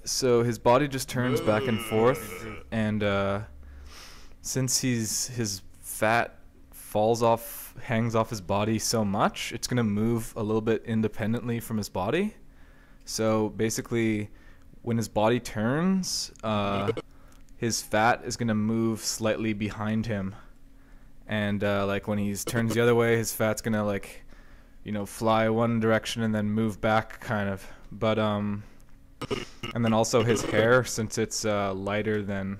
So his body just turns back and forth, and since his fat hangs off his body so much, it's gonna move a little bit independently from his body. So basically, when his body turns, his fat is gonna move slightly behind him, and like when he turns the other way, his fat's gonna like, fly one direction and then move back, kind of. But and then also his hair, since it's lighter than,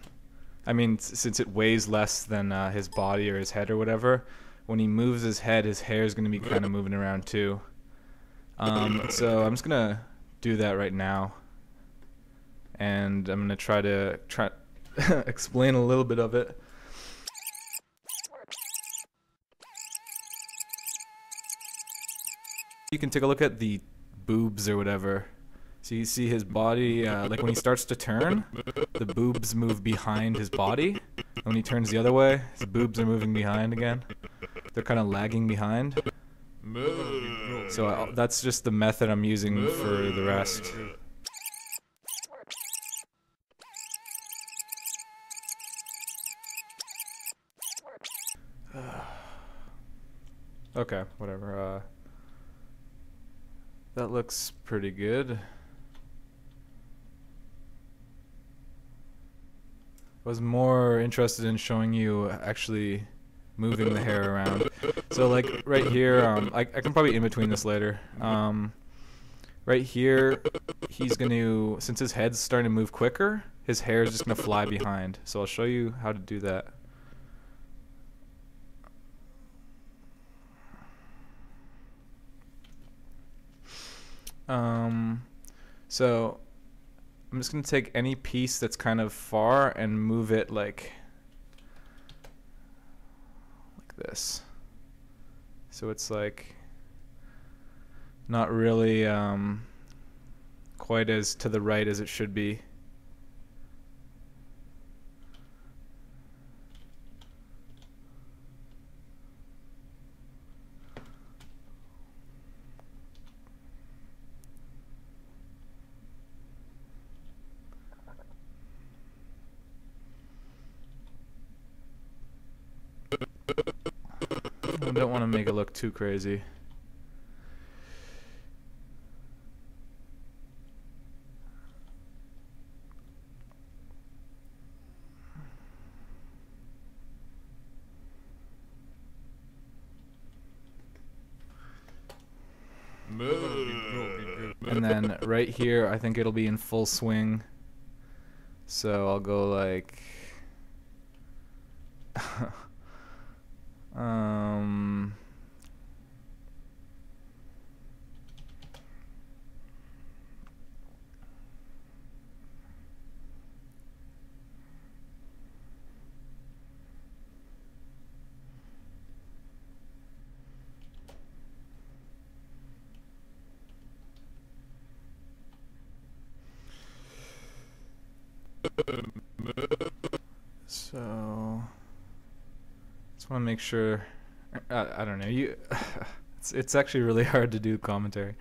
since it weighs less than his body or his head or whatever, when he moves his head, his hair is gonna be kind of moving around too. So I'm just gonna do that right now, and I'm gonna try explain a little bit of it. You can take a look at the boobs or whatever. So you see his body, like when he starts to turn, the boobs move behind his body. And when he turns the other way, his boobs are moving behind again. They're kind of lagging behind. So that's just the method I'm using for the rest. Okay, whatever. That looks pretty good. I was more interested in showing you actually moving the hair around. So like right here, I can probably in between this later. Right here, he's gonna, since his head's starting to move quicker, his hair is just gonna fly behind. So I'll show you how to do that. So I'm just gonna take any piece that's kind of far and move it like this. So it's like not really quite as to the right as it should be. I don't want to make it look too crazy. And then right here, I think it'll be in full swing. So I'll go like so just want to make sure. I don't know. It's actually really hard to do commentary.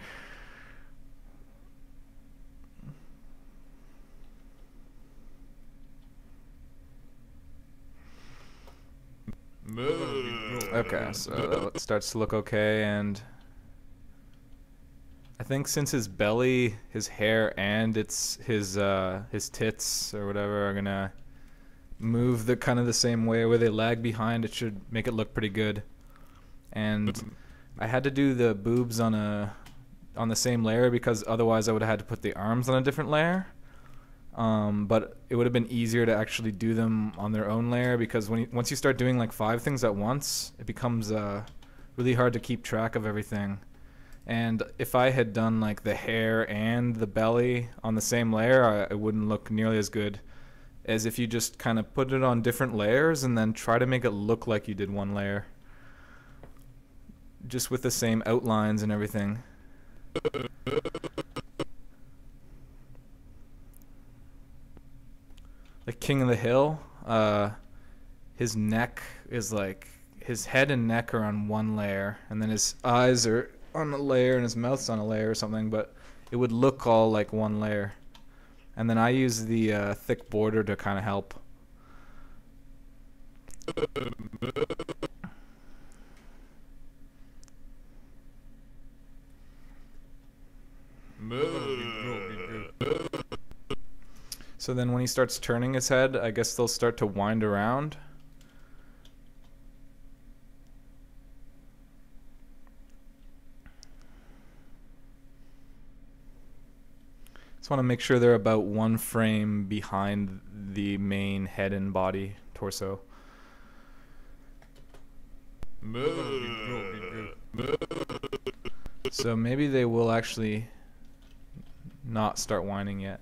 Okay, so that starts to look okay, and I think since his belly, his hair, and his tits or whatever are gonna move the kind of the same way where they lag behind, it should make it look pretty good. And I had to do the boobs on the same layer because otherwise I would have had to put the arms on a different layer. But it would have been easier to actually do them on their own layer, because once you start doing like 5 things at once, it becomes really hard to keep track of everything. And if I had done like the hair and the belly on the same layer, it wouldn't look nearly as good as if you just kind of put it on different layers and then try to make it look like you did one layer, just with the same outlines and everything. Like King of the Hill, his neck is like, his head and neck are on one layer, and then his eyes are on a layer and his mouth's on a layer or something, but it would look all like one layer. And then I use the thick border to kind of help. So then when he starts turning his head, I guess they'll start to wind around. Just want to make sure they're about 1 frame behind the main head and body, torso. So maybe they will actually not start whining yet.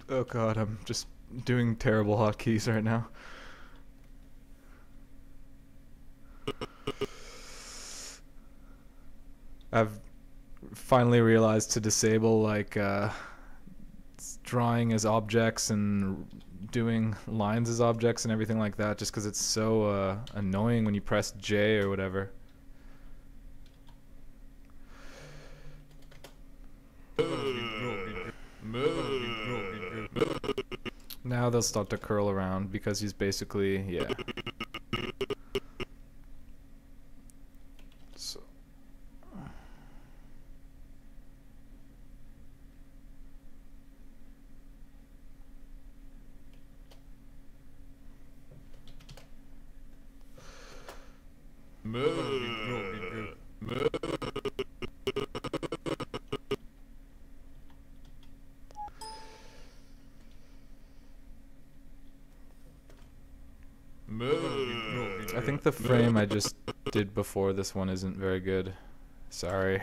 Oh god, I'm just doing terrible hotkeys right now. I've finally realized to disable like drawing as objects and doing lines as objects and everything like that, just because it's so annoying when you press J or whatever. Now they'll start to curl around because he's basically, yeah. So. I think the frame I just did before this one isn't very good. Sorry.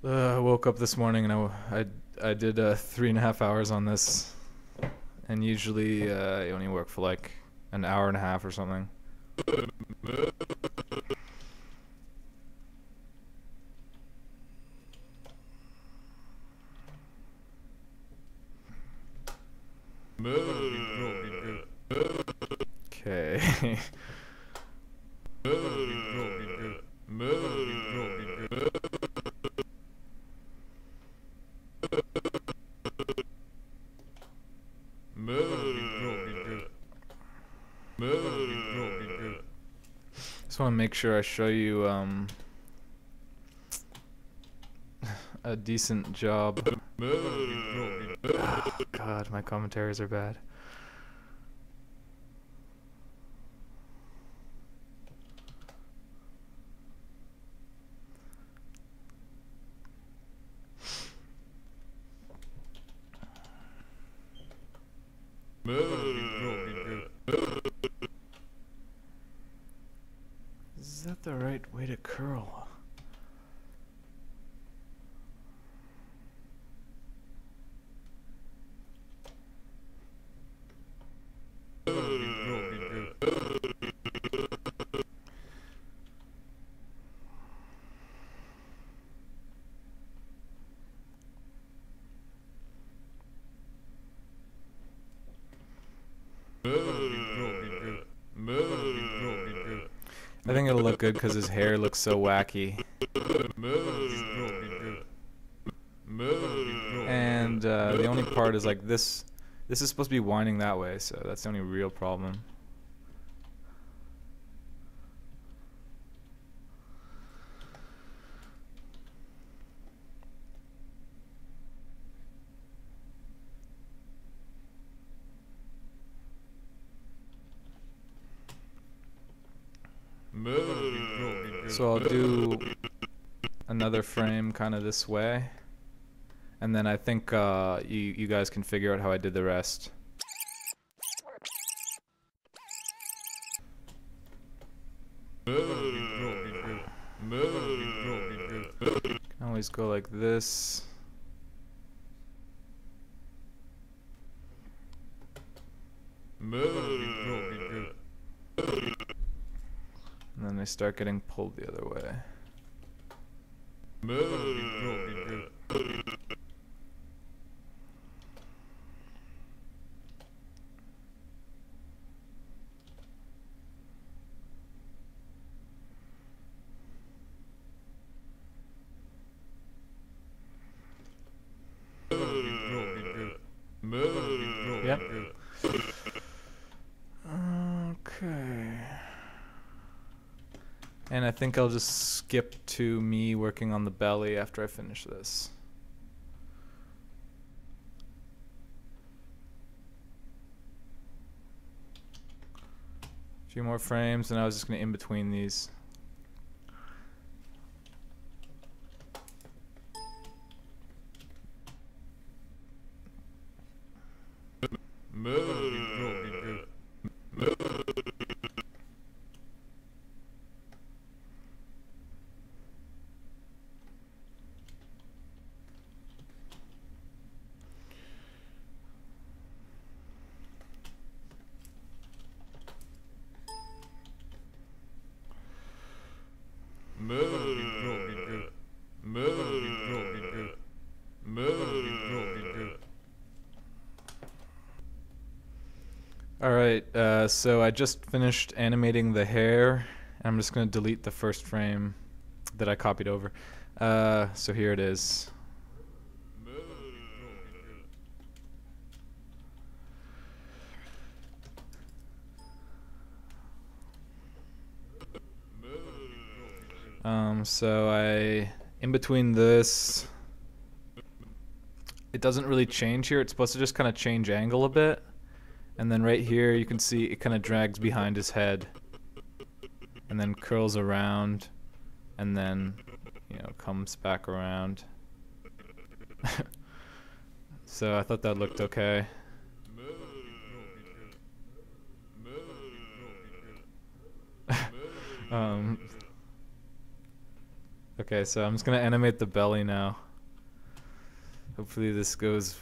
I woke up this morning and I did 3.5 hours on this, and usually I only work for like an hour and a half or something. Okay. Just want to make sure I show you a decent job. Oh, God, my commentaries are bad. Is that the right way to curl? I think it'll look good because his hair looks so wacky. And the only part is like this. This is supposed to be winding that way, so that's the only real problem. So I'll do another frame kind of this way, and then I think you guys can figure out how I did the rest. always go like this. And then they start getting pulled the other way. Yep. Okay. And I think I'll just skip to me working on the belly after I finish this. A few more frames, and I was just going to in between these. Alright, so I just finished animating the hair. I'm just going to delete the first frame that I copied over. So here it is. So in between this, it doesn't really change here. It's supposed to just kind of change angle a bit. And then right here, you can see it kind of drags behind his head. And then curls around. And then, comes back around. So I thought that looked okay. Okay, so I'm just gonna animate the belly now. Hopefully this goes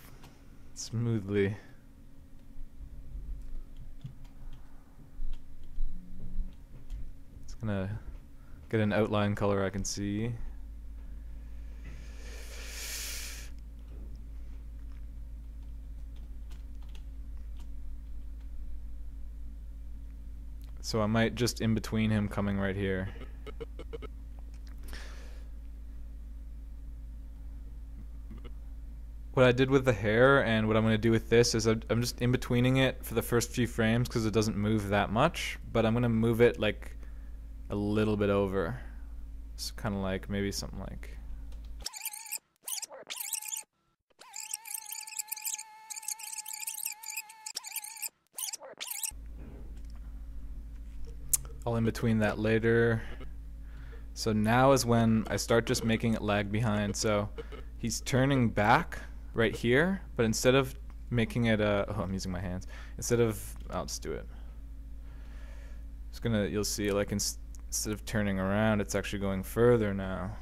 smoothly. Just gonna get an outline color I can see. So I might just in between him coming right here. What I did with the hair and what I'm going to do with this is I'm just in betweening it for the first few frames because it doesn't move that much, but I'm going to move it like a little bit over. It's kind of like maybe something like. I'll in between that later. So now is when I start just making it lag behind. So he's turning back right here, but instead of making it I'm using my hands. I'll just do it. You'll see like instead of turning around, it's actually going further now.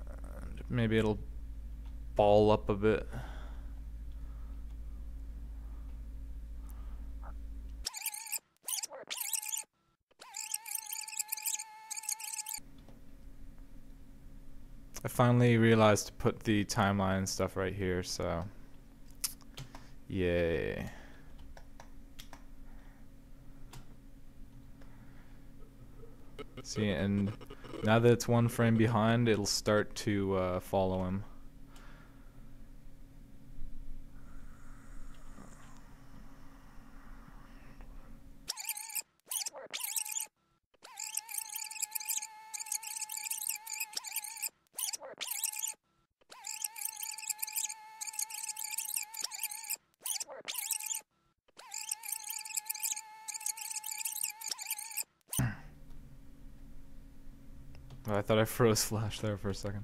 And maybe it'll ball up a bit. I finally realized to put the timeline stuff right here, so yay. See, and now that it's one frame behind, it'll start to follow him. Oh, I thought I froze Flash there for a second.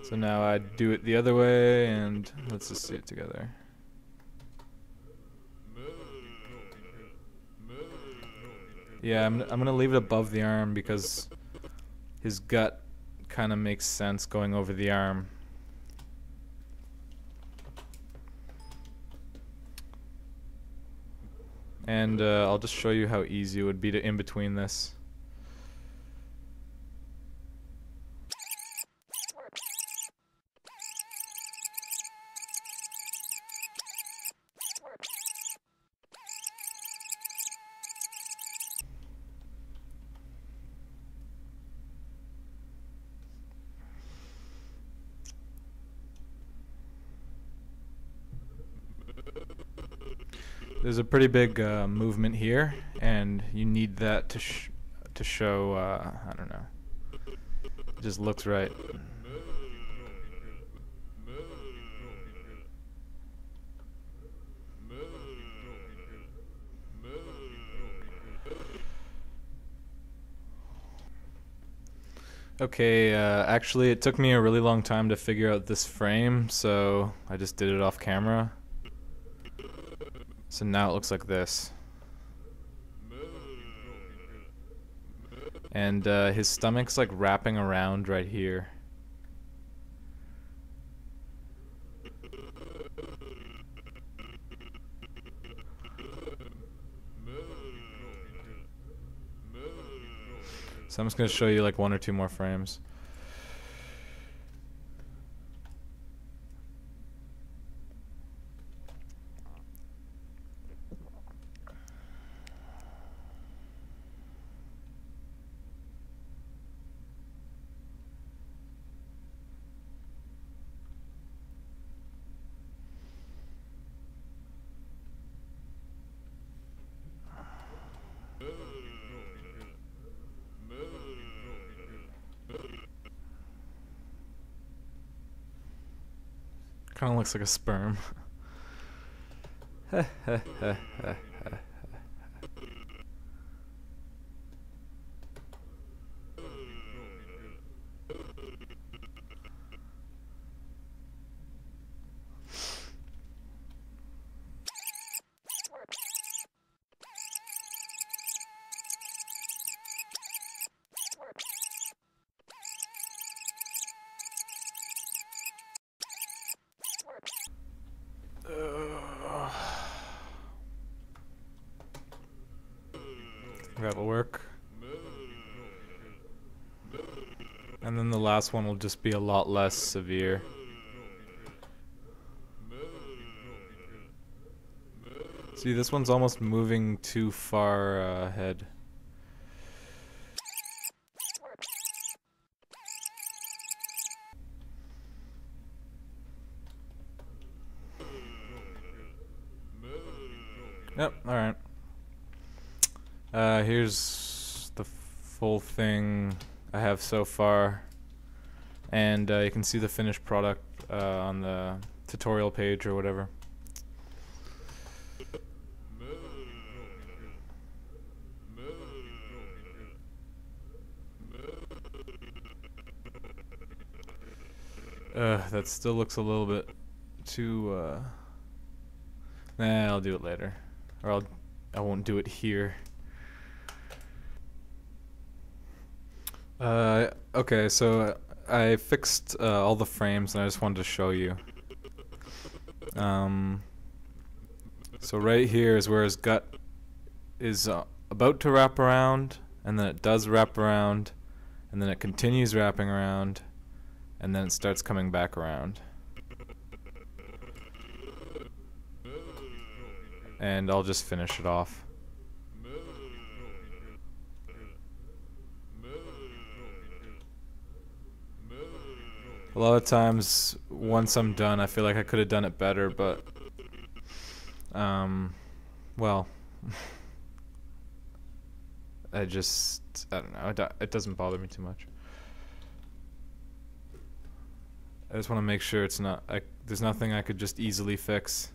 So now I do it the other way, and let's just see it together. Yeah, I'm gonna leave it above the arm because his gut kind of makes sense going over the arm. And I'll just show you how easy it would be to in between this. There's a pretty big movement here, and you need that to show. I don't know. It just looks right. Okay, actually it took me a really long time to figure out this frame, so I just did it off camera. So now it looks like this. And his stomach's like wrapping around right here. So I'm just going to show you like one or two more frames. Kind of looks like a sperm. That'll work. And then the last one will just be a lot less severe. See, this one's almost moving too far ahead. Yep, alright. Here's the full thing I have so far. And you can see the finished product on the tutorial page or whatever. That still looks a little bit too, nah, I'll do it later. Or I won't do it here. Okay, so I fixed all the frames and I just wanted to show you. So right here is where his gut is about to wrap around, and then it does wrap around, and then it continues wrapping around, and then it starts coming back around. And I'll just finish it off. A lot of times, once I'm done, I feel like I could have done it better, but, well, I don't know, it doesn't bother me too much. I just want to make sure it's not, there's nothing I could just easily fix.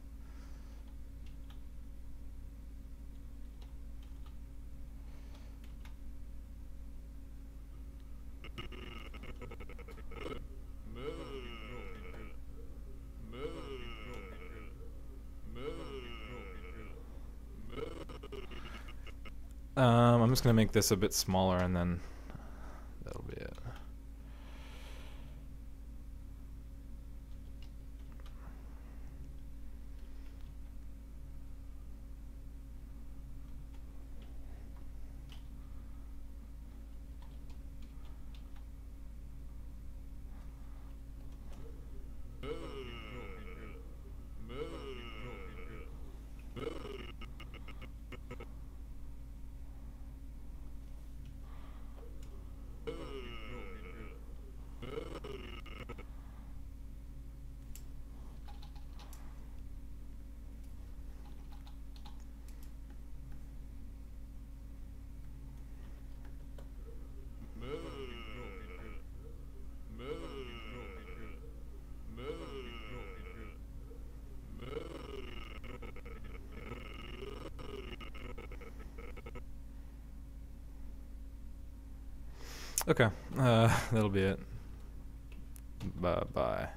I'm just gonna make this a bit smaller, and then that'll be it. Okay, that'll be it. Bye bye.